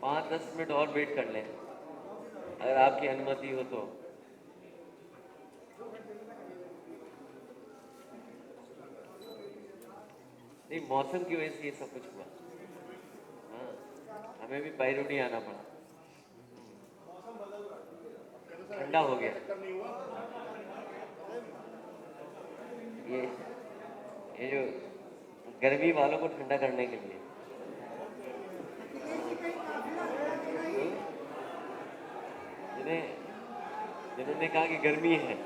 पाँच 10 मिनट और वेट कर लें, अगर आपकी अनुमति हो तो। नहीं, मौसम की वजह से ये सब कुछ हुआ। हाँ, हमें भी बैरूनी आना पड़ा, ठंडा हो गया। ये ये जो गर्मी वालों को ठंडा करने के लिए जिन्हें जिन्होंने कहा कि गर्मी है,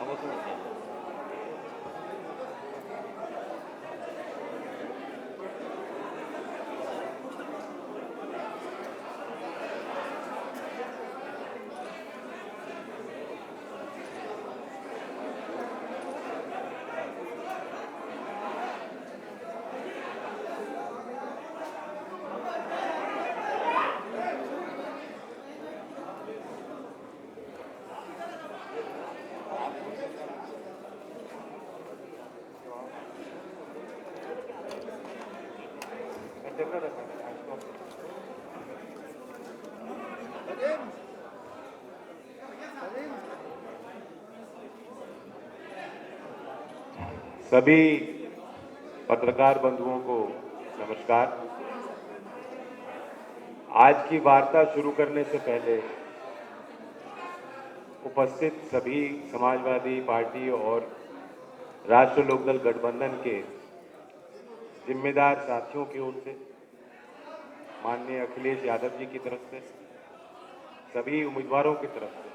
अब वो समझते हैं। सभी पत्रकार बंधुओं को नमस्कार। आज की वार्ता शुरू करने से पहले उपस्थित सभी समाजवादी पार्टी और राष्ट्र लोकदल गठबंधन के जिम्मेदार साथियों की ओर से, माननीय अखिलेश यादव जी की तरफ से, सभी उम्मीदवारों की तरफ से,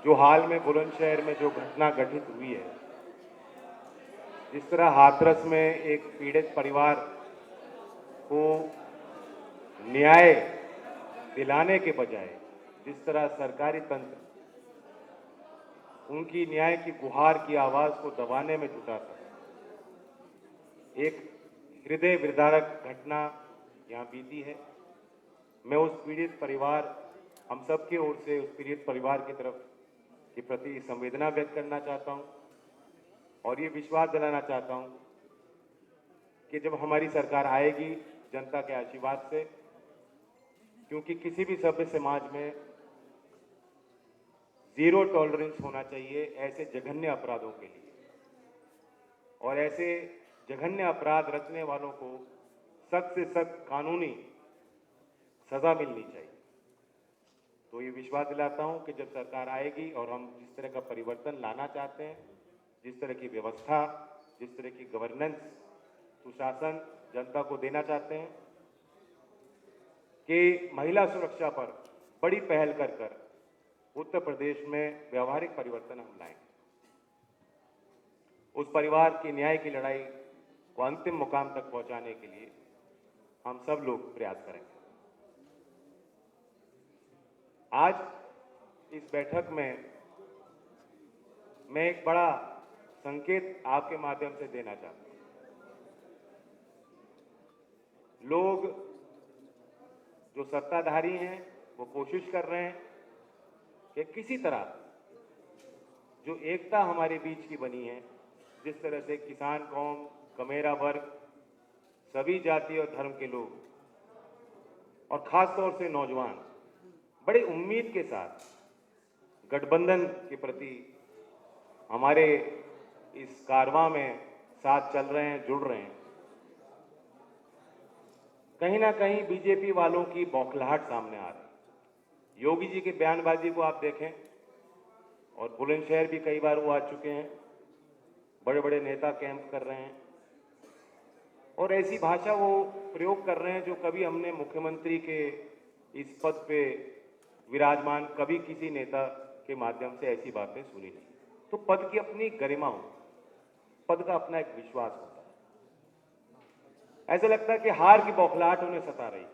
जो हाल में बुलंदशहर में जो घटना घटित हुई है, जिस तरह हाथरस में एक पीड़ित परिवार को न्याय दिलाने के बजाय जिस तरह सरकारी तंत्र उनकी न्याय की गुहार की आवाज को दबाने में जुटा था, एक हृदय विदारक घटना यहाँ बीती है। मैं उस पीड़ित परिवार, हम सब की ओर से उस पीड़ित परिवार की तरफ के प्रति संवेदना व्यक्त करना चाहता हूँ और ये विश्वास दिलाना चाहता हूँ कि जब हमारी सरकार आएगी जनता के आशीर्वाद से, क्योंकि किसी भी सभ्य समाज में जीरो टॉलरेंस होना चाहिए ऐसे जघन्य अपराधों के लिए, और ऐसे जघन्य अपराध रचने वालों को सख्त से सख्त कानूनी सजा मिलनी चाहिए। तो ये विश्वास दिलाता हूं कि जब सरकार आएगी और हम जिस तरह का परिवर्तन लाना चाहते हैं, जिस तरह की व्यवस्था, जिस तरह की गवर्नेंस, सुशासन जनता को देना चाहते हैं, कि महिला सुरक्षा पर बड़ी पहल कर कर उत्तर प्रदेश में व्यवहारिक परिवर्तन हम लाएंगे। उस परिवार की न्याय की लड़ाई को अंतिम मुकाम तक पहुंचाने के लिए हम सब लोग प्रयास करेंगे। आज इस बैठक में मैं एक बड़ा संकेत आपके माध्यम से देना चाहता हूं। लोग जो सत्ताधारी हैं वो कोशिश कर रहे हैं कि किसी तरह जो एकता हमारे बीच की बनी है, जिस तरह से किसान कौम, कमेरा वर्ग, सभी जाति और धर्म के लोग और खास तौर से नौजवान बड़ी उम्मीद के साथ गठबंधन के प्रति हमारे इस कारवां में साथ चल रहे हैं, जुड़ रहे हैं, कहीं ना कहीं बीजेपी वालों की बौखलाहट सामने आ रही है। योगी जी की बयानबाजी को आप देखें, और बुलंदशहर भी कई बार वो आ चुके हैं, बड़े बड़े नेता कैंप कर रहे हैं, और ऐसी भाषा वो प्रयोग कर रहे हैं जो कभी हमने मुख्यमंत्री के इस पद पे विराजमान कभी किसी नेता के माध्यम से ऐसी बातें सुनी नहीं। तो पद की अपनी गरिमा हो, पद का अपना एक विश्वास होता है। ऐसा लगता है कि हार की बौखलाहट उन्हें सता रही।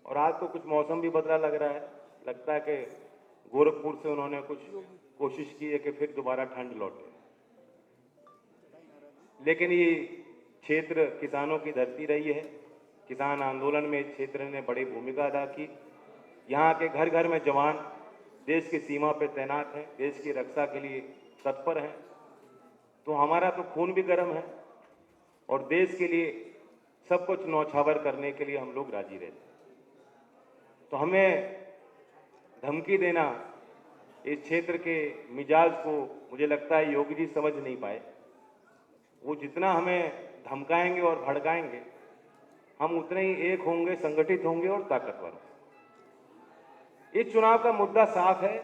और आज तो कुछ मौसम भी बदला लग रहा है, लगता है कि गोरखपुर से उन्होंने कुछ कोशिश की है कि फिर दोबारा ठंड लौटे। लेकिन ये क्षेत्र किसानों की धरती रही है, किसान आंदोलन में इस क्षेत्र ने बड़ी भूमिका अदा की। यहाँ के घर घर में जवान देश की सीमा पर तैनात हैं, देश की रक्षा के लिए तत्पर हैं। तो हमारा तो खून भी गर्म है और देश के लिए सब कुछ न्यौछावर करने के लिए हम लोग राजी रहते हैं। तो हमें धमकी देना, इस क्षेत्र के मिजाज को मुझे लगता है योगी जी समझ नहीं पाए। वो जितना हमें धमकाएंगे और भड़काएंगे, हम उतने ही एक होंगे, संगठित होंगे और ताकतवर होंगे। इस चुनाव का मुद्दा साफ है,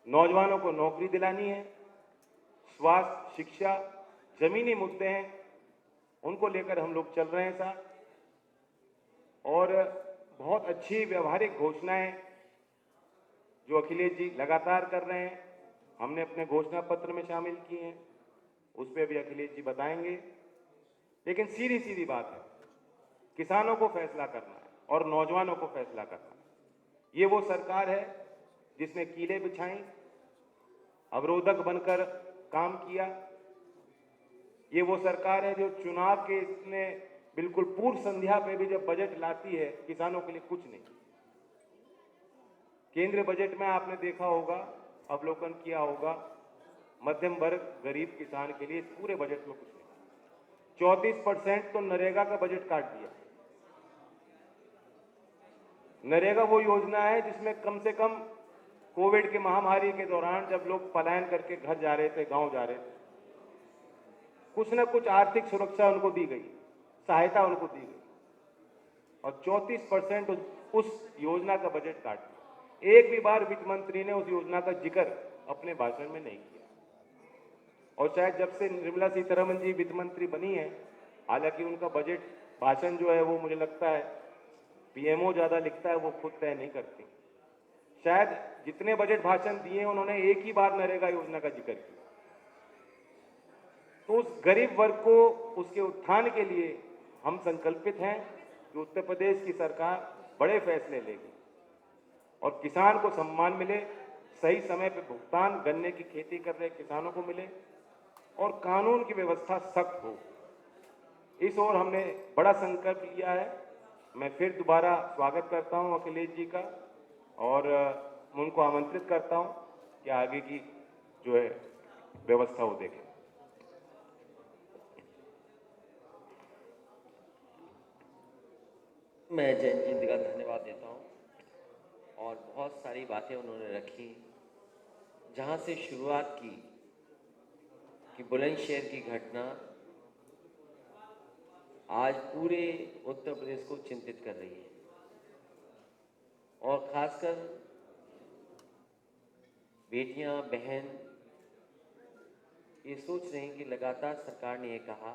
नौजवानों को नौकरी दिलानी है, स्वास्थ्य, शिक्षा, जमीनी मुद्दे हैं, उनको लेकर हम लोग चल रहे हैं साथ। और बहुत अच्छी व्यवहारिक घोषणाएं जो अखिलेश जी लगातार कर रहे हैं, हमने अपने घोषणा पत्र में शामिल की हैं, उस पर भी अखिलेश जी बताएंगे। लेकिन सीधी सीधी बात है, किसानों को फैसला करना है और नौजवानों को फैसला करना है। ये वो सरकार है जिसने कीलें बिछाई, अवरोधक बनकर काम किया। ये वो सरकार है जो चुनाव के इसने बिल्कुल पूर्व संध्या पे भी जब बजट लाती है, किसानों के लिए कुछ नहीं। केंद्रीय बजट में आपने देखा होगा, अवलोकन किया होगा, मध्यम वर्ग गरीब किसान के लिए पूरे बजट में कुछ नहीं। 34% तो नरेगा का बजट काट दिया। नरेगा वो योजना है जिसमें कम से कम कोविड की महामारी के दौरान जब लोग पलायन करके घर जा रहे थे, गांव जा रहे थे, कुछ न कुछ आर्थिक सुरक्षा उनको दी गई, सहायता उनको दी गई। और 34% उस योजना का बजट काट दिया। एक भी बार वित्त मंत्री ने उस योजना का जिक्र अपने भाषण में नहीं किया। और शायद जब से निर्मला सीतारमण जी वित्त मंत्री बनी है, हालांकि उनका बजट भाषण जो है वो मुझे लगता है पीएमओ ज्यादा लिखता है, वो खुद तय नहीं करती। शायद जितने बजट भाषण दिए उन्होंने एक ही बार नरेगा योजना का जिक्र किया। तो उस गरीब वर्ग को उसके उत्थान के लिए हम संकल्पित हैं कि उत्तर प्रदेश की सरकार बड़े फैसले लेगी और किसान को सम्मान मिले, सही समय पर भुगतान गन्ने की खेती कर रहे किसानों को मिले और कानून की व्यवस्था सख्त हो। इस ओर हमने बड़ा संकल्प लिया है। मैं फिर दोबारा स्वागत करता हूं अखिलेश जी का और मैं उनको आमंत्रित करता हूं कि आगे की जो है व्यवस्था वो देखें। मैं जयंत जी का धन्यवाद देता हूं और बहुत सारी बातें उन्होंने रखी। जहां से शुरुआत की कि बुलंदशहर की घटना आज पूरे उत्तर प्रदेश को चिंतित कर रही है और खासकर बेटियां, बहन ये सोच रही हैं कि लगातार सरकार ने ये कहा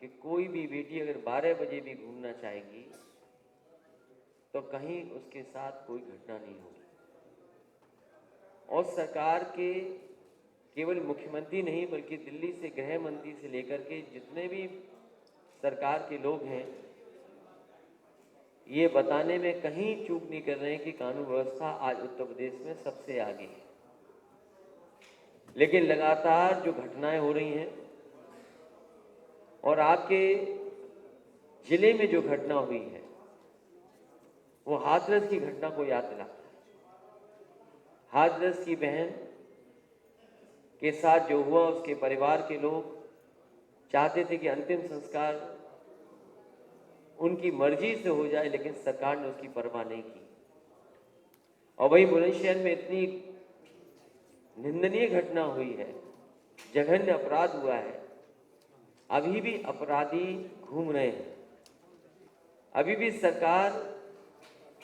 कि कोई भी बेटी अगर 12 बजे भी घूमना चाहेगी तो कहीं उसके साथ कोई घटना नहीं होगी। और सरकार के केवल मुख्यमंत्री नहीं बल्कि दिल्ली से गृह मंत्री से लेकर के जितने भी सरकार के लोग हैं, ये बताने में कहीं चूक नहीं कर रहे हैं कि कानून व्यवस्था आज उत्तर प्रदेश में सबसे आगे है। लेकिन लगातार जो घटनाएं हो रही हैं और आपके जिले में जो घटना हुई है वो हाथरस की घटना को याद दिलाता है। हाथरस की बहन के साथ जो हुआ, उसके परिवार के लोग चाहते थे कि अंतिम संस्कार उनकी मर्जी से हो जाए, लेकिन सरकार ने उसकी परवाह नहीं की। और वही बुलंदशहर में इतनी निंदनीय घटना हुई है, जघन्य अपराध हुआ है, अभी भी अपराधी घूम रहे हैं। अभी भी सरकार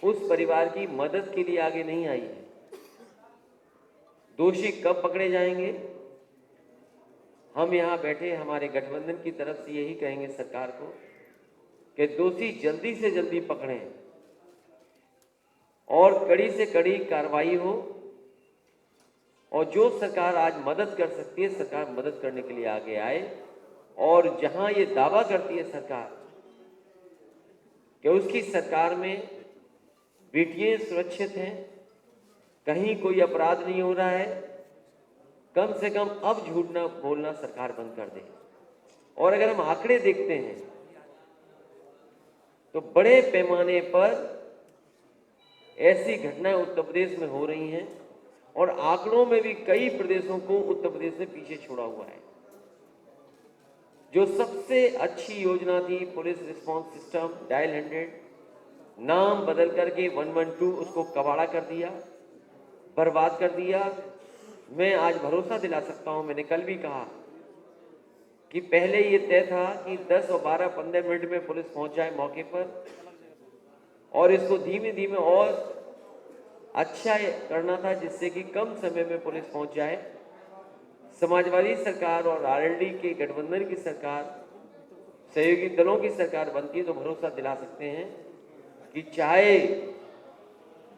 उस परिवार की मदद के लिए आगे नहीं आई है। दोषी कब पकड़े जाएंगे हम यहाँ बैठे हमारे गठबंधन की तरफ से यही कहेंगे सरकार को कि दोषी जल्दी से जल्दी पकड़ें और कड़ी से कड़ी कार्रवाई हो, और जो सरकार आज मदद कर सकती है सरकार मदद करने के लिए आगे आए। और जहां ये दावा करती है सरकार कि उसकी सरकार में बेटियां सुरक्षित हैं, कहीं कोई अपराध नहीं हो रहा है, कम से कम अब झूठ ना बोलना सरकार बंद कर दे। और अगर हम आंकड़े देखते हैं तो बड़े पैमाने पर ऐसी घटनाएं उत्तर प्रदेश में हो रही हैं, और आंकड़ों में भी कई प्रदेशों को उत्तर प्रदेश ने पीछे छोड़ा हुआ है। जो सबसे अच्छी योजना थी पुलिस रिस्पांस सिस्टम डायल 100, नाम बदल करके 112 उसको कबाड़ा कर दिया, बर्बाद कर दिया। मैं आज भरोसा दिला सकता हूं, मैंने कल भी कहा कि पहले ये तय था कि 10 और 12 15 मिनट में पुलिस पहुंच जाए मौके पर, और इसको धीमे धीमे और अच्छा करना था जिससे कि कम समय में पुलिस पहुंच जाए। समाजवादी सरकार और आरएलडी के गठबंधन की सरकार, सहयोगी दलों की सरकार बनती है तो भरोसा दिला सकते हैं कि चाहे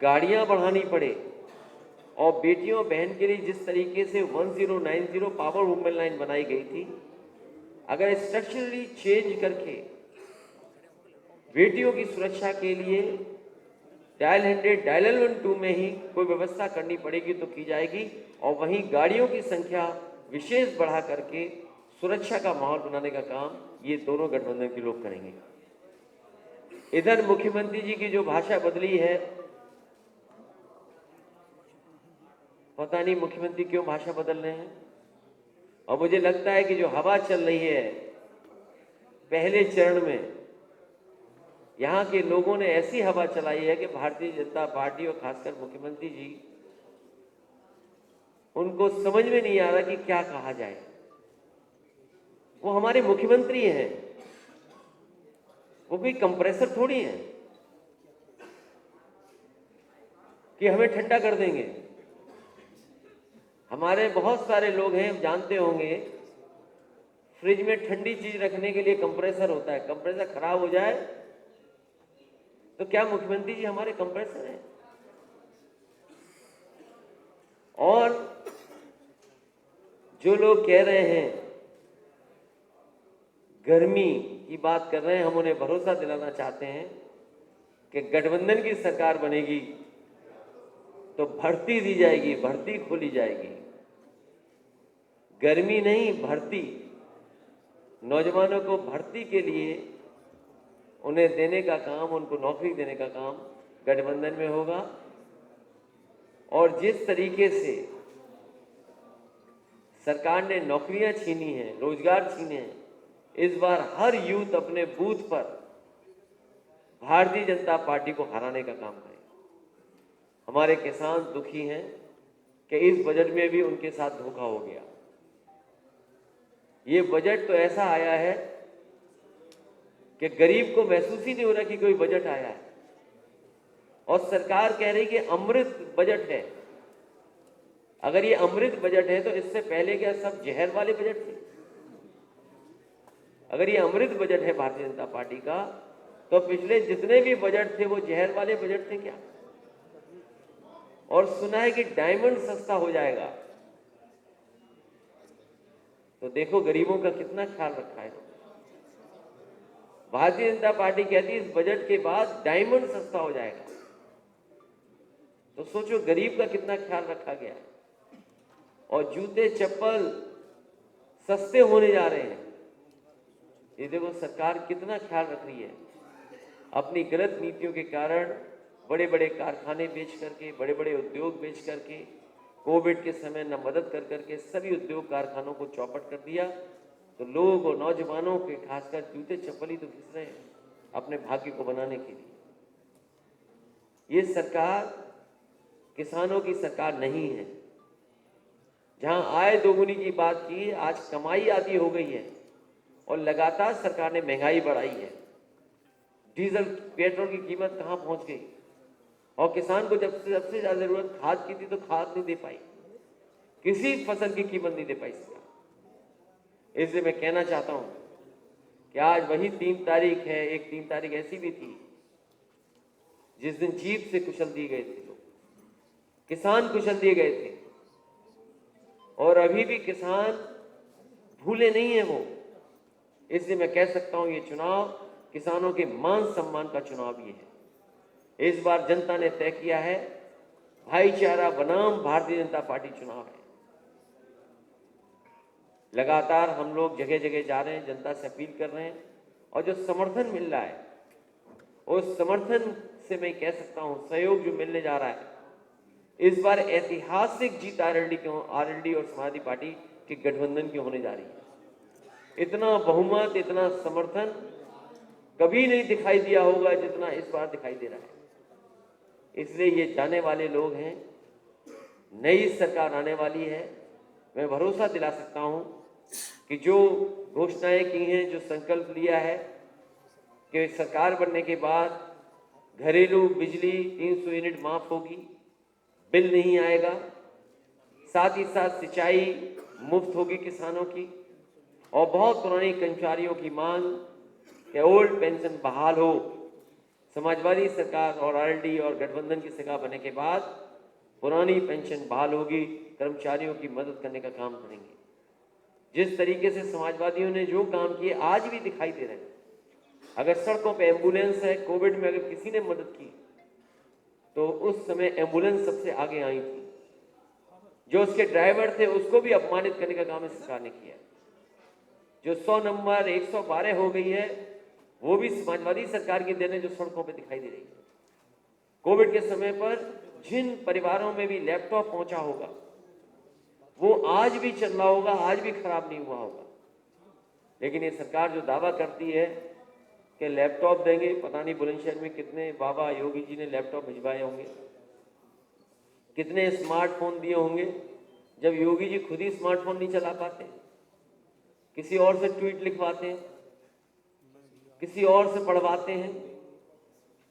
गाड़ियां बढ़ानी पड़े, और बेटियों बहन के लिए जिस तरीके से 1090 पावर वुमेन लाइन बनाई गई थी, अगर स्ट्रक्चरली चेंज करके बेटियों की सुरक्षा के लिए डायल 100 डायल 112 में ही कोई व्यवस्था करनी पड़ेगी तो की जाएगी। और वहीं गाड़ियों की संख्या विशेष बढ़ा करके सुरक्षा का माहौल बनाने का काम ये दोनों गठबंधन के लोग करेंगे। इधर मुख्यमंत्री जी की जो भाषा बदली है, पता नहीं मुख्यमंत्री क्यों भाषा बदल रहे हैं। और मुझे लगता है कि जो हवा चल रही है पहले चरण में, यहाँ के लोगों ने ऐसी हवा चलाई है कि भारतीय जनता पार्टी और खासकर मुख्यमंत्री जी, उनको समझ में नहीं आ रहा कि क्या कहा जाए। वो हमारे मुख्यमंत्री हैं, वो भी कंप्रेसर थोड़ी हैं कि हमें ठंडा कर देंगे। हमारे बहुत सारे लोग हैं, जानते होंगे, फ्रिज में ठंडी चीज रखने के लिए कंप्रेसर होता है। कंप्रेसर खराब हो जाए तो क्या मुख्यमंत्री जी हमारे कंप्रेसर हैं? और जो लोग कह रहे हैं गर्मी की बात कर रहे हैं, हम उन्हें भरोसा दिलाना चाहते हैं कि गठबंधन की सरकार बनेगी तो भर्ती दी जाएगी, भर्ती खोली जाएगी। गर्मी नहीं, भर्ती। नौजवानों को भर्ती के लिए उन्हें देने का काम, उनको नौकरी देने का काम गठबंधन में होगा। और जिस तरीके से सरकार ने नौकरियां छीनी हैं, रोजगार छीने हैं, इस बार हर यूथ अपने बूथ पर भारतीय जनता पार्टी को हराने का काम करे। हमारे किसान दुखी हैं कि इस बजट में भी उनके साथ धोखा हो गया। ये बजट तो ऐसा आया है कि गरीब को महसूस ही नहीं हो रहा कि कोई बजट आया है। और सरकार कह रही कि अमृत बजट है। अगर ये अमृत बजट है तो इससे पहले क्या सब जहर वाले बजट थे? अगर ये अमृत बजट है भारतीय जनता पार्टी का, तो पिछले जितने भी बजट थे वो जहर वाले बजट थे क्या? और सुना है कि डायमंड सस्ता हो जाएगा। तो देखो गरीबों का कितना ख्याल रखा है। भारतीय जनता पार्टी कहती है इस बजट के बाद डायमंड सस्ता हो जाएगा। तो सोचो गरीब का कितना ख्याल रखा गया है। और जूते चप्पल सस्ते होने जा रहे हैं। ये देखो सरकार कितना ख्याल रख रही है। अपनी गलत नीतियों के कारण बड़े बड़े कारखाने बेच करके, बड़े बड़े उद्योग बेच करके, कोविड के समय न मदद कर करके सभी उद्योग कारखानों को चौपट कर दिया। तो लोग और नौजवानों के खासकर जूते चप्पल ही तो घिस रहे हैं अपने भाग्य को बनाने के लिए। ये सरकार किसानों की सरकार नहीं है। जहां आय दोगुनी की बात की, आज कमाई आधी हो गई है। और लगातार सरकार ने महंगाई बढ़ाई है। डीजल पेट्रोल की कीमत कहां पहुंच गई। और किसान को जब से सबसे ज्यादा जरूरत खाद की थी तो खाद नहीं दे पाई, किसी फसल की कीमत नहीं दे पाई सरकार। इसलिए मैं कहना चाहता हूं कि आज वही 3 तारीख है। एक 3 तारीख ऐसी भी थी जिस दिन जीप से कुचल दिए गए थे लोग, किसान कुचल दिए गए थे, और अभी भी किसान भूले नहीं है वो। इसलिए मैं कह सकता हूं ये चुनाव किसानों के मान सम्मान का चुनाव भी है। इस बार जनता ने तय किया है, भाईचारा बनाम भारतीय जनता पार्टी चुनाव है। लगातार हम लोग जगह जगह जा रहे हैं, जनता से अपील कर रहे हैं, और जो समर्थन मिल रहा है उस समर्थन से मैं कह सकता हूं सहयोग जो मिलने जा रहा है, इस बार ऐतिहासिक जीत आरएलडी और समाजवादी पार्टी के गठबंधन की होने जा रही है। इतना बहुमत, इतना समर्थन कभी नहीं दिखाई दिया होगा जितना इस बार दिखाई दे रहा है। इसलिए ये जाने वाले लोग हैं, नई सरकार आने वाली है। मैं भरोसा दिला सकता हूं कि जो घोषणाएं की हैं, जो संकल्प लिया है कि सरकार बनने के बाद घरेलू बिजली 300 यूनिट माफ होगी, बिल नहीं आएगा, साथ ही साथ सिंचाई मुफ्त होगी किसानों की, और बहुत पुरानी कर्मचारियों की मांग कि ओल्ड पेंशन बहाल हो। समाजवादी सरकार और आरएलडी और गठबंधन की सरकार बनने के बाद पुरानी पेंशन बहाल होगी, कर्मचारियों की मदद करने का काम करेंगे। जिस तरीके से समाजवादियों ने जो काम किए आज भी दिखाई दे रहे हैं। अगर सड़कों पे एम्बुलेंस है, कोविड में अगर किसी ने मदद की तो उस समय एम्बुलेंस सबसे आगे आई थी। जो उसके ड्राइवर थे उसको भी अपमानित करने का काम इस सरकार ने किया। जो 100 नंबर 112 हो गई है वो भी समाजवादी सरकार की देन है, जो सड़कों पे दिखाई दे रही है। कोविड के समय पर जिन परिवारों में भी लैपटॉप पहुंचा होगा वो आज भी चल रहा होगा, आज भी खराब नहीं हुआ होगा। लेकिन ये सरकार जो दावा करती है कि लैपटॉप देंगे, पता नहीं बुलंदशहर में कितने बाबा योगी जी ने लैपटॉप भिजवाए होंगे, कितने स्मार्टफोन दिए होंगे, जब योगी जी खुद ही स्मार्टफोन नहीं चला पाते, किसी और से ट्वीट लिखवाते हैं, किसी और से पढ़वाते हैं,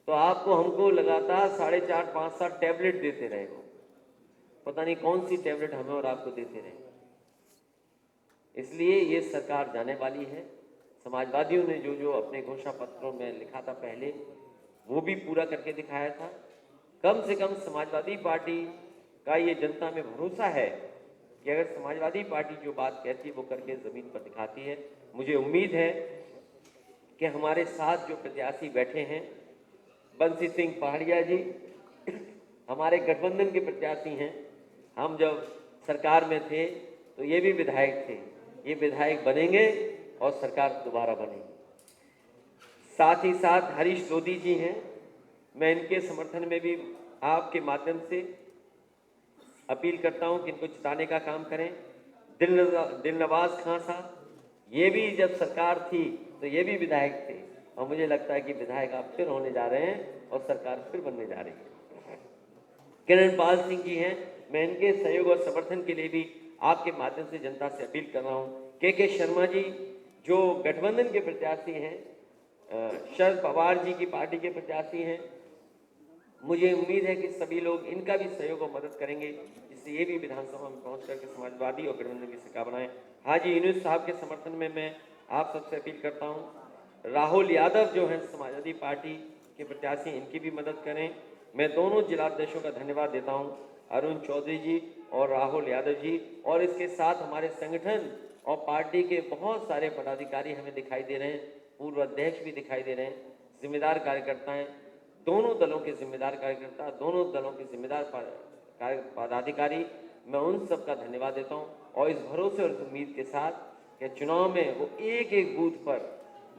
तो आपको हमको लगातार 4.5-5 टैबलेट देते रहे हो। पता नहीं कौन सी टैबलेट हमें और आपको देते रहे। इसलिए ये सरकार जाने वाली है। समाजवादियों ने जो जो अपने घोषणा पत्रों में लिखा था पहले, वो भी पूरा करके दिखाया था। कम से कम समाजवादी पार्टी का ये जनता में भरोसा है कि अगर समाजवादी पार्टी जो बात कहती है वो करके जमीन पर दिखाती है। मुझे उम्मीद है कि हमारे साथ जो प्रत्याशी बैठे हैं, बंसी सिंह पहाड़िया जी हमारे गठबंधन के प्रत्याशी हैं। हम जब सरकार में थे तो ये भी विधायक थे, ये विधायक बनेंगे और सरकार दोबारा बनेगी। साथ ही साथ हरीश लोधी जी हैं, मैं इनके समर्थन में भी आपके माध्यम से अपील करता हूं कि इनको जिताने का काम करें। दिलनवाज खां साहब, ये भी जब सरकार थी तो ये भी विधायक थे, और मुझे लगता है कि विधायक आप फिर होने जा रहे हैं और सरकार फिर बनने जा रही है। किरण पाल सिंह जी हैं, मैं इनके सहयोग और समर्थन के लिए भी आपके माध्यम से जनता से अपील कर रहा हूं। के शर्मा जी जो गठबंधन के प्रत्याशी हैं, शरद पवार जी की पार्टी के प्रत्याशी हैं, मुझे उम्मीद है कि सभी लोग इनका भी सहयोग और मदद करेंगे, जिससे ये भी विधानसभा में पहुंच करके समाजवादी और गठबंधन की सरकार बनाए। हाजी यूनुस साहब के समर्थन में मैं आप सबसे अपील करता हूं। राहुल यादव जो हैं समाजवादी पार्टी के प्रत्याशी, इनकी भी मदद करें। मैं दोनों जिलाध्यक्षों का धन्यवाद देता हूं, अरुण चौधरी जी और राहुल यादव जी, और इसके साथ हमारे संगठन और पार्टी के बहुत सारे पदाधिकारी हमें दिखाई दे रहे हैं, पूर्व अध्यक्ष भी दिखाई दे रहे हैं, जिम्मेदार कार्यकर्ता हैं, दोनों दलों के जिम्मेदार कार्यकर्ता, दोनों दलों के जिम्मेदार पदाधिकारी, मैं उन सब का धन्यवाद देता हूं। और इस भरोसे और उम्मीद के साथ कि चुनाव में वो एक एक बूथ पर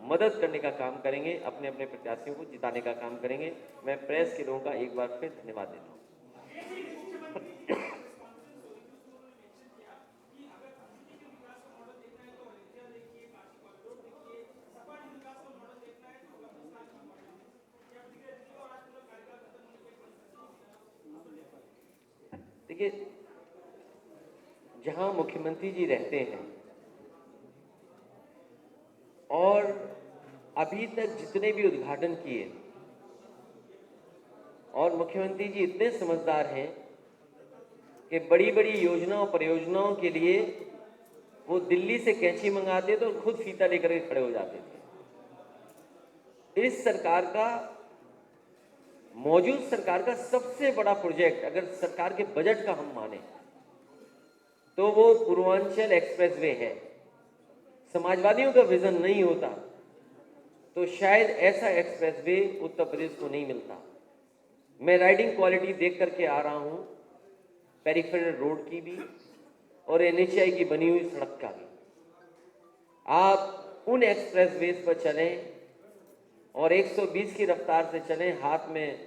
मदद करने का काम करेंगे, अपने अपने प्रत्याशियों को जिताने का काम करेंगे। मैं प्रेस के लोगों का एक बार फिर धन्यवाद देता हूँ। देखिए, जहां मुख्यमंत्री जी रहते हैं और अभी तक जितने भी उद्घाटन किए, और मुख्यमंत्री जी इतने समझदार हैं कि बड़ी बड़ी योजनाओं परियोजनाओं के लिए वो दिल्ली से कैंची मंगाते तो खुद फीता लेकर के खड़े हो जाते थे। इस सरकार का, मौजूद सरकार का सबसे बड़ा प्रोजेक्ट अगर सरकार के बजट का हम माने तो वो पूर्वांचल एक्सप्रेसवे है। समाजवादियों का विजन नहीं होता तो शायद ऐसा एक्सप्रेसवे उत्तर प्रदेश को नहीं मिलता। मैं राइडिंग क्वालिटी देख करके आ रहा हूँ, पेरिफेरल रोड की भी और एनएचआई की बनी हुई सड़क का भी। आप उन एक्सप्रेसवेज पर चलें और 120 की रफ्तार से चलें, हाथ में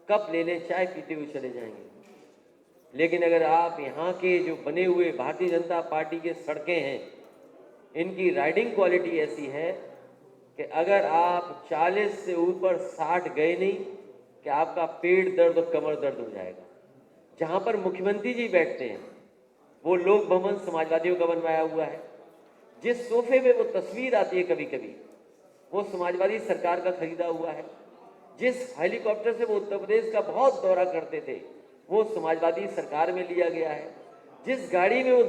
कप ले लें, चाय पीते हुए चले जाएंगे। लेकिन अगर आप यहाँ के जो बने हुए भारतीय जनता पार्टी के सड़कें हैं, इनकी राइडिंग क्वालिटी ऐसी है कि अगर आप 40 से ऊपर 60 गए नहीं कि आपका पेट दर्द और कमर दर्द हो जाएगा। जहाँ पर मुख्यमंत्री जी बैठते हैं वो लोक भवन समाजवादियों का बनवाया हुआ है। जिस सोफे में वो तस्वीर आती है कभी कभी वो समाजवादी सरकार का खरीदा हुआ है। जिस हेलीकॉप्टर से वो उत्तर प्रदेश का बहुत दौरा करते थे वो समाजवादी सरकार में लिया गया है। जिस गाड़ी में वो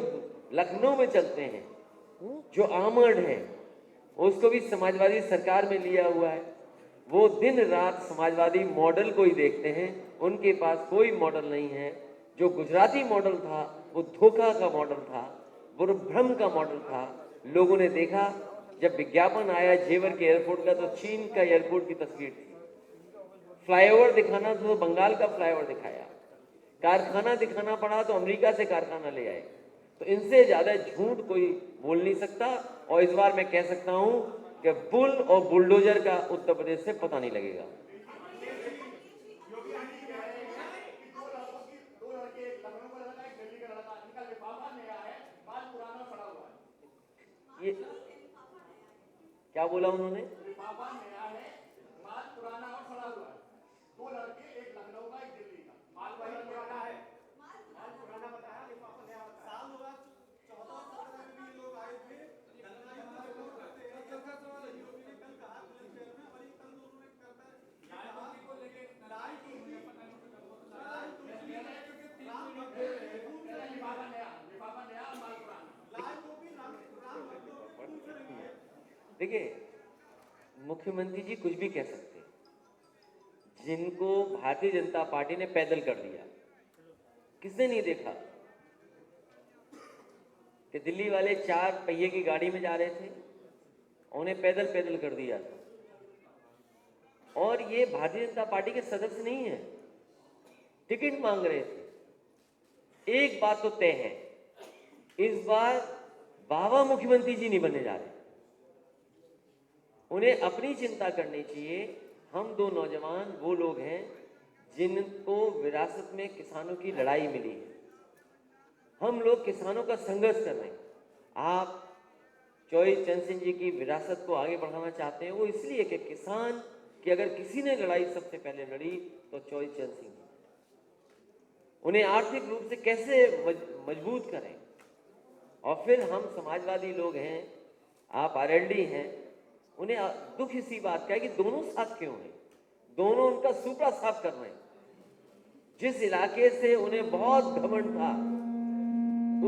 लखनऊ में चलते हैं जो आर्मर्ड है उसको भी समाजवादी सरकार में लिया हुआ है। वो दिन रात समाजवादी मॉडल को ही देखते हैं, उनके पास कोई मॉडल नहीं है। जो गुजराती मॉडल था वो धोखा का मॉडल था, वो भ्रम का मॉडल था। लोगों ने देखा जब विज्ञापन आया जेवर के एयरपोर्ट का तो चीन का एयरपोर्ट की तस्वीर थी। फ्लाईओवर दिखाना था तो बंगाल का फ्लाईओवर दिखाया, कारखाना दिखाना पड़ा तो अमेरिका से कारखाना ले आए। तो इनसे ज्यादा झूठ कोई बोल नहीं सकता। और इस बार मैं कह सकता हूं कि बुल और बुलडोजर का उत्तर प्रदेश से पता नहीं लगेगा। ये क्या बोला उन्होंने? देखिए, मुख्यमंत्री जी कुछ भी कह सकते हैं। जिनको भारतीय जनता पार्टी ने पैदल कर दिया, किसने नहीं देखा कि दिल्ली वाले 4 पहिए की गाड़ी में जा रहे थे, उन्हें पैदल पैदल कर दिया था। और ये भारतीय जनता पार्टी के सदस्य नहीं है, टिकट मांग रहे थे। एक बात तो तय है, इस बार बाबा मुख्यमंत्री जी नहीं बनने जा रहे। उन्हें अपनी चिंता करनी चाहिए। हम 2 नौजवान वो लोग हैं जिनको विरासत में किसानों की लड़ाई मिली है। हम लोग किसानों का संघर्ष कर रहे हैं। आप चौधरी चरण सिंह जी की विरासत को आगे बढ़ाना चाहते हैं, वो इसलिए कि किसान की अगर किसी ने लड़ाई सबसे पहले लड़ी तो चौधरी चरण सिंह जी। उन्हें आर्थिक रूप से कैसे मजबूत करें। और फिर हम समाजवादी लोग हैं, आप आरएलडी हैं, उन्हें दुख इसी बात का है कि दोनों साथ क्यों हैं, दोनों उनका सुपड़ा साफ कर रहे हैं। जिस इलाके से उन्हें बहुत घमंड था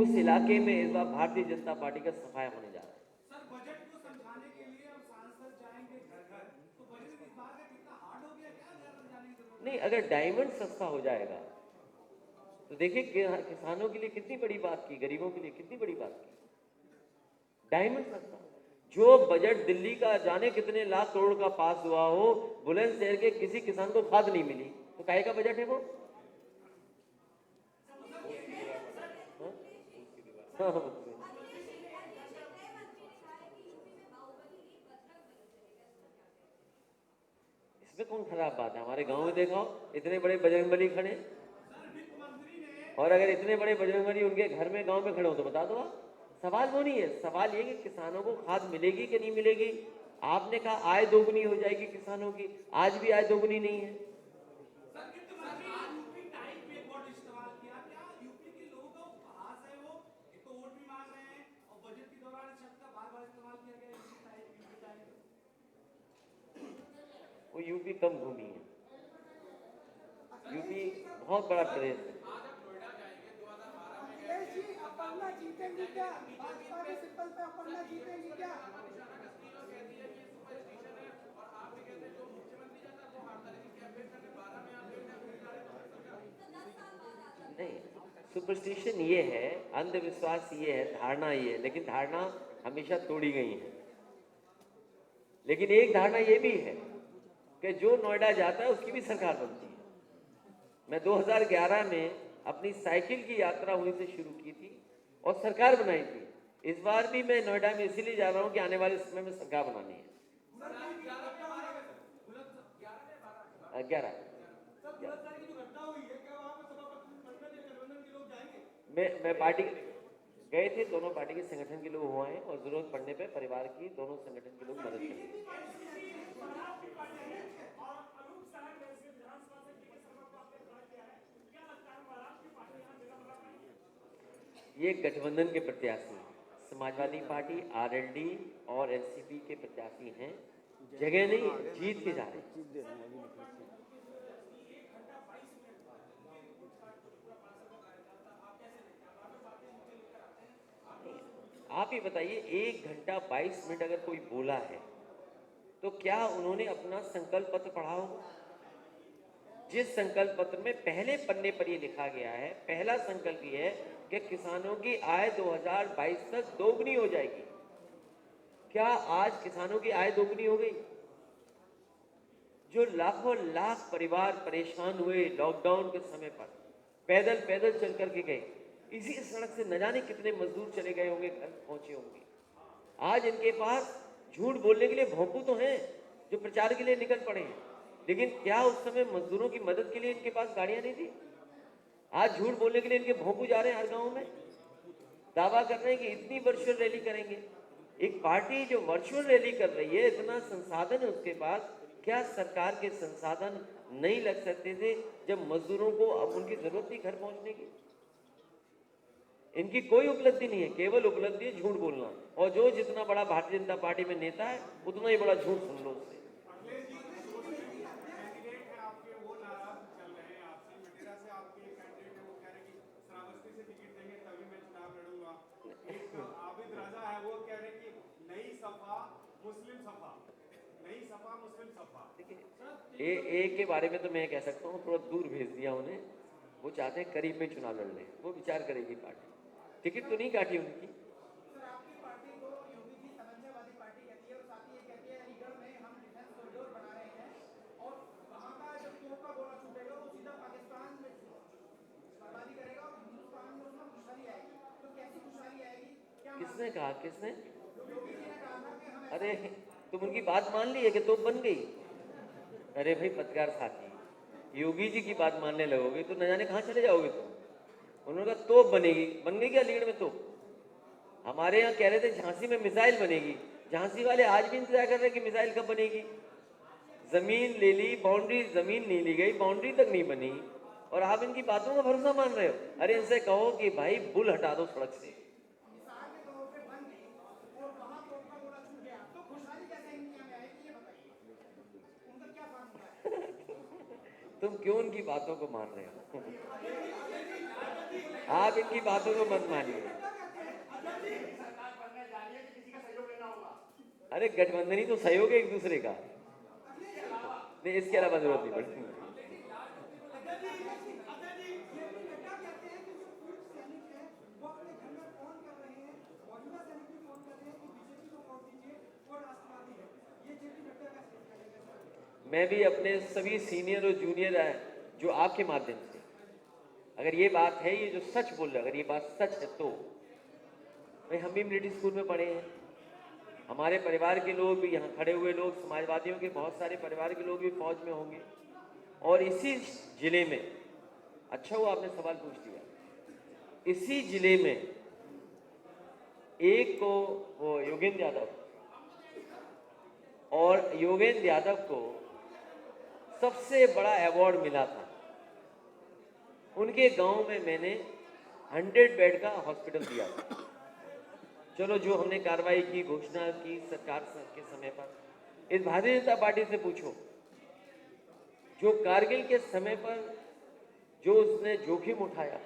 उस इलाके में इस बार भारतीय जनता पार्टी का सफाया होने जा रहा है। सर, बजट को समझाने के लिए अब सांसद जाएंगे घर घर, तो बजट इस बार का कितना हार्ड हो गया, क्या घर जाने की जरूरत नहीं, अगर डायमंड सस्ता हो जाएगा तो देखिए किसानों के लिए कितनी बड़ी बात की, गरीबों के लिए कितनी बड़ी बात की। डायमंड सस्ता, जो बजट दिल्ली का जाने कितने लाख करोड़ का पास हुआ हो, बुलंदशहर के किसी किसान को खाद नहीं मिली, तो काहे का बजट है वो? हाँ? इसमें कौन खराब बात है? हमारे गांव में देखो इतने बड़े बजरंगबली खड़े, और अगर इतने बड़े बजरंगबली उनके घर में गांव में खड़े हो तो बता दो आप। सवाल वो नहीं है, सवाल ये कि किसानों को खाद मिलेगी कि नहीं मिलेगी। आपने कहा आय दोगुनी हो जाएगी किसानों की, आज भी आय दोगुनी नहीं है। वो यूपी कम घूमी है, यूपी बहुत बड़ा प्रदेश है। अपर्णा जीतेंगी क्या? भाजपा के सिंबल पे अपर्णा जीतेंगी क्या? नहीं, सुपरस्टिशन ये है, अंधविश्वास ये है, धारणा ये है, लेकिन धारणा हमेशा तोड़ी गई है। लेकिन एक धारणा ये भी है कि जो नोएडा जाता है उसकी भी सरकार बनती है। मैं 2011 में अपनी साइकिल की यात्रा वहीं से शुरू की थी और सरकार बनाई थी। इस बार भी मैं नोएडा में इसीलिए जा रहा हूं कि आने वाले समय में सरकार बनानी है। 11 मैं पार्टी गए थे, दोनों पार्टी के संगठन के लोग हुए हैं और जरूरत पड़ने पे परिवार की दोनों संगठन के लोग मदद करेंगे। ये गठबंधन के प्रत्याशी हैं, समाजवादी पार्टी, आरएलडी और एनसीपी के प्रत्याशी हैं। जगह नहीं, जीत के जा रहे हैं। आप ही बताइए, 1 घंटा 22 मिनट अगर कोई बोला है तो क्या उन्होंने अपना संकल्प पत्र पढ़ा होगा? जिस संकल्प पत्र में पहले पन्ने पर ये लिखा गया है, पहला संकल्प ये है कि किसानों की आय 2022 तक दोगुनी हो जाएगी। क्या आज किसानों की आय दोगुनी हो गई? जो लाखों लाख परिवार परेशान हुए लॉकडाउन के समय पर, पैदल पैदल चल करके गए, इसी सड़क से न जाने कितने मजदूर चले गए होंगे, घर पहुंचे होंगे। आज इनके पास झूठ बोलने के लिए भोंपू तो हैं जो प्रचार के लिए निकल पड़े हैं, लेकिन क्या उस समय मजदूरों की मदद के लिए इनके पास गाड़ियां नहीं थी? आज झूठ बोलने के लिए इनके भोंपू जा रहे हैं हर गांव में, दावा कर रहे हैं कि इतनी वर्चुअल रैली करेंगे। एक पार्टी जो वर्चुअल रैली कर रही है, इतना संसाधन है उसके पास, क्या सरकार के संसाधन नहीं लग सकते थे जब मजदूरों को अब उनकी जरूरत थी घर पहुंचने की? इनकी कोई उपलब्धि नहीं है, केवल उपलब्धि है झूठ बोलना। और जो जितना बड़ा भारतीय जनता पार्टी में नेता है, उतना ही बड़ा झूठ सुन लो उससे। एक के बारे में तो मैं कह सकता हूँ, थोड़ा दूर भेज दिया उन्हें। वो चाहते हैं करीब में चुनाव लड़ लें, वो विचार करेगी पार्टी। टिकट तो नहीं काटी उनकी। सर, आपकी पार्टी को योगी जी समन्वयवादी पार्टी कहती है और साथ ही ये कहती है अलीगढ़ में हम डिफेंस कॉरिडोर बना रहे हैं और वहां का जब तोप का गोला छूटेगा वो सीधा पाकिस्तान में बर्बादी करेगा और हिंदुस्तान में उसमें खुशहाली आएगी। तो कैसी खुशहाली आएगी? क्या किसने कहा? किसने? योगी जी ने कहा था कि हम अरे तुम उनकी बात मान ली है कि तोप बन गई? अरे भाई पत्रकार साथी, योगी जी की बात मानने लगोगे तो न जाने कहाँ चले जाओगे तुम। उन्होंने कहा तोप बनेगी, बन गई क्या अलीगढ़ में तोप? हमारे यहाँ कह रहे थे झांसी में मिसाइल बनेगी, झांसी वाले आज भी इंतजार कर रहे हैं कि मिसाइल कब बनेगी। जमीन ले ली, बाउंड्री, जमीन नहीं ली गई, बाउंड्री तक नहीं बनी, और आप इनकी बातों का भरोसा मान रहे हो। अरे इनसे कहो कि भाई बुल हटा दो सड़क से। मिसाल के तौर पे बन गई और वहां तोप का गोला छूट गया तो खुशहाली कैसे इंडिया में आएगी, ये बताइए। उनका क्या फार्मूला है? तुम क्यों उनकी बातों को मान रहे हो? आप इनकी बातों को मत मानिए। अरे गठबंधनी तो सहयोग है एक दूसरे का, नहीं इसके अलावा जरूरत नहीं पड़ती। मैं भी अपने सभी सीनियर और जूनियर जो आपके माध्यम से, अगर ये बात है, ये जो सच बोल रहे हैं, अगर ये बात सच है तो भाई हम भी मिलिट्री स्कूल में पढ़े हैं, हमारे परिवार के लोग भी, यहाँ खड़े हुए लोग समाजवादियों के बहुत सारे परिवार के लोग भी फौज में होंगे। और इसी जिले में, अच्छा हुआ आपने सवाल पूछ दिया, इसी जिले में एक को वो योगेंद्र यादव, और योगेंद्र यादव को सबसे बड़ा अवार्ड मिला था। उनके गांव में मैंने 100 बेड का हॉस्पिटल दिया था। चलो जो हमने कार्रवाई की, घोषणा की सरकार के समय पर, इस भारतीय जनता पार्टी से पूछो, जो कारगिल के समय पर जो उसने जोखिम उठाया,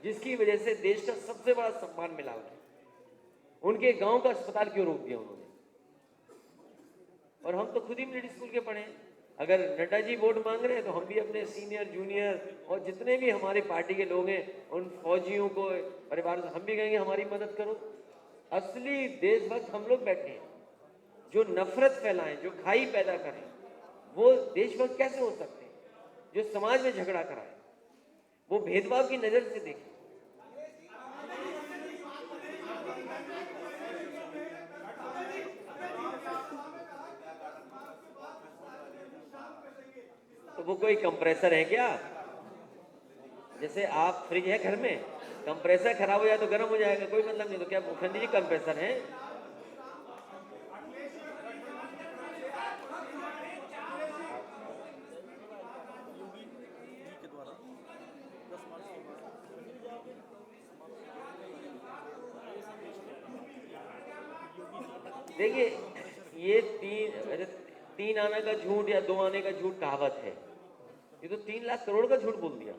जिसकी वजह से देश का सबसे बड़ा सम्मान मिला उन्हें, उनके गांव का अस्पताल क्यों रोक दिया उन्होंने? और हम तो खुद ही मिलिट्री स्कूल के पढ़े हैं। अगर नड्डा जी वोट मांग रहे हैं तो हम भी अपने सीनियर जूनियर और जितने भी हमारे पार्टी के लोग हैं उन फौजियों को परिवार से हम भी कहेंगे हमारी मदद करो। असली देशभक्त हम लोग बैठे हैं, जो नफरत फैलाएं, जो खाई पैदा करें, वो देशभक्त कैसे हो सकते हैं? जो समाज में झगड़ा कराए, वो भेदभाव की नजर से देखें। तो वो कोई कंप्रेसर है क्या? जैसे आप फ्रिज है घर में, कंप्रेसर खराब हो जाए तो गर्म हो जाएगा, कोई मतलब नहीं। तो क्या मुखर्जी जी कंप्रेसर है? देखिए, ये तीन आने का झूठ या 2 आने का झूठ कहावत है। ये तो 3 लाख करोड़ का झूठ बोल दिया।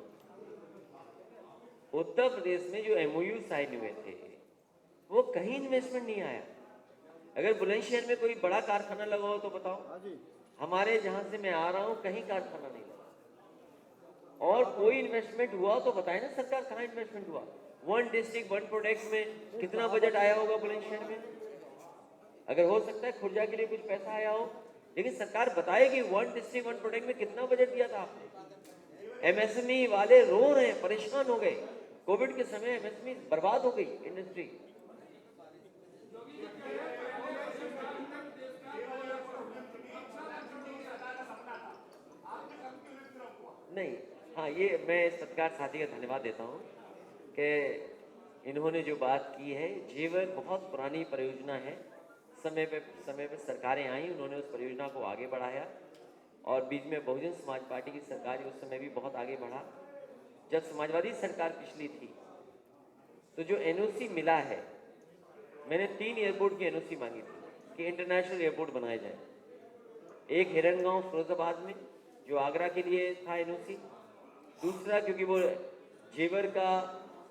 उत्तर प्रदेश में जो एमओयू साइन हुए थे वो कहीं इन्वेस्टमेंट नहीं आया। अगर बुलंदशहर में कोई बड़ा कारखाना लगा हो तो बताओ। हमारे जहां से मैं आ रहा हूं कहीं कारखाना नहीं लगा। और कोई इन्वेस्टमेंट हुआ तो बताए ना सरकार, कहाँ इन्वेस्टमेंट हुआ? 1 डिस्ट्रिक्ट 1 प्रोडक्ट में कितना बजट आया होगा बुलंदशहर में? अगर हो सकता है खुर्जा के लिए कुछ पैसा आया हो, लेकिन सरकार बताएगी 1 डिस्ट्रिक्ट 1 प्रोडक्ट में कितना बजट दिया था आपने। एमएसएमई वाले रो रहे हैं, परेशान हो गए। कोविड के समय एमएसएमई बर्बाद हो गई इंडस्ट्री। नहीं, हाँ, ये मैं सत्कार साथी का धन्यवाद देता हूँ कि इन्होंने जो बात की है, जेवर बहुत पुरानी परियोजना है। समय पे सरकारें आई, उन्होंने उस परियोजना को आगे बढ़ाया और बीच में बहुजन समाज पार्टी की सरकार उस समय भी बहुत आगे बढ़ा। जब समाजवादी सरकार पिछली थी तो जो एनओसी मिला है, मैंने 3 एयरपोर्ट की एनओसी मांगी थी कि इंटरनेशनल एयरपोर्ट बनाए जाए। एक हिरनगांव फिरोजाबाद में जो आगरा के लिए था एनओसी, दूसरा क्योंकि वो जेवर का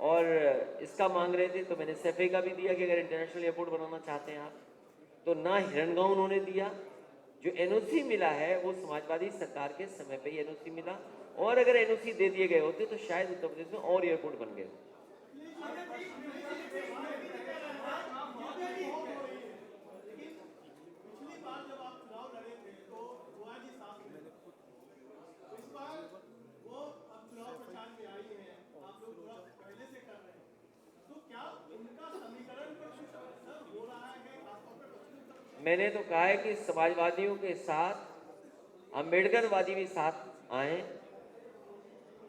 और इसका मांग रहे थे तो मैंने सैफे का भी दिया कि अगर इंटरनेशनल एयरपोर्ट बनाना चाहते हैं आप, तो ना हिरनगांव उन्होंने दिया। जो एनओसी मिला है वो समाजवादी सरकार के समय पे ही एनओसी मिला, और अगर एनओसी दे दिए गए होते तो शायद उत्तर प्रदेश में और एयरपोर्ट बन गए। मैंने तो कहा है कि समाजवादियों के साथ अम्बेडकरवादी भी साथ आए,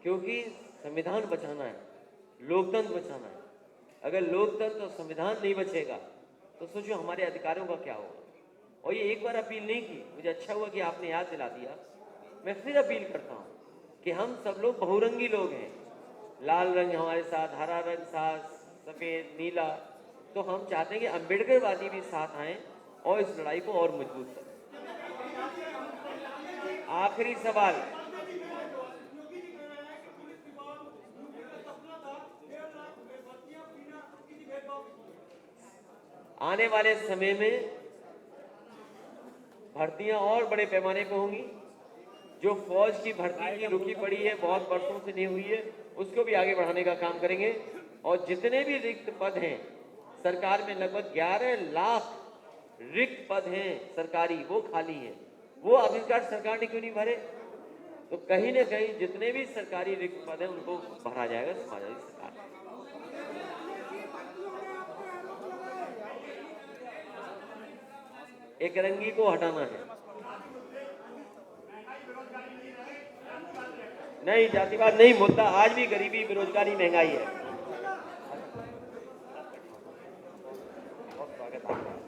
क्योंकि संविधान बचाना है, लोकतंत्र बचाना है। अगर लोकतंत्र और संविधान नहीं बचेगा तो सोचो हमारे अधिकारों का क्या होगा। और ये एक बार अपील नहीं की, मुझे अच्छा हुआ कि आपने याद दिला दिया। मैं फिर अपील करता हूँ कि हम सब लोग बहुरंगी लोग हैं, लाल रंग हमारे साथ, हरा रंग साथ, सफ़ेद, नीला। तो हम चाहते हैं कि अम्बेडकरवादी भी साथ आएँ और इस लड़ाई को और मजबूत करें। आखिरी सवाल, आने वाले समय में भर्तियां और बड़े पैमाने पर होंगी। जो फौज की भर्ती की रुकी पड़ी है, बहुत वर्षों से नहीं हुई है, उसको भी आगे बढ़ाने का काम करेंगे। और जितने भी रिक्त पद हैं सरकार में, लगभग 11 लाख रिक्त पद हैं सरकारी, वो खाली हैं। वो आखिरकार सरकार ने क्यों नहीं भरे? तो कहीं ना कहीं जितने भी सरकारी रिक्त पद हैं उनको भरा जाएगा समाजवादी सरकार। एक रंगी को हटाना है। नहीं, जातिवाद नहीं, मुद्दा आज भी गरीबी, बेरोजगारी, महंगाई है। बहुत स्वागत आपका।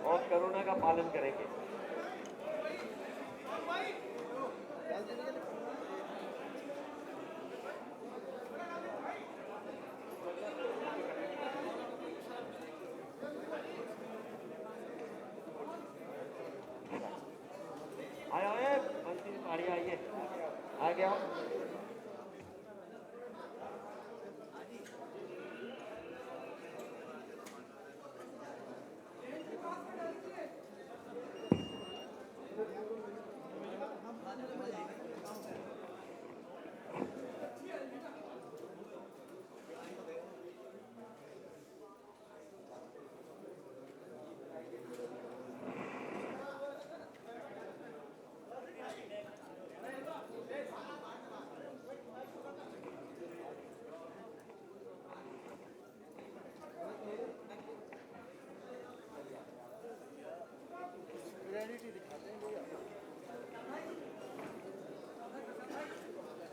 और कोरोना का पालन करेंगे। आया है मंत्री, आइए, आ गया।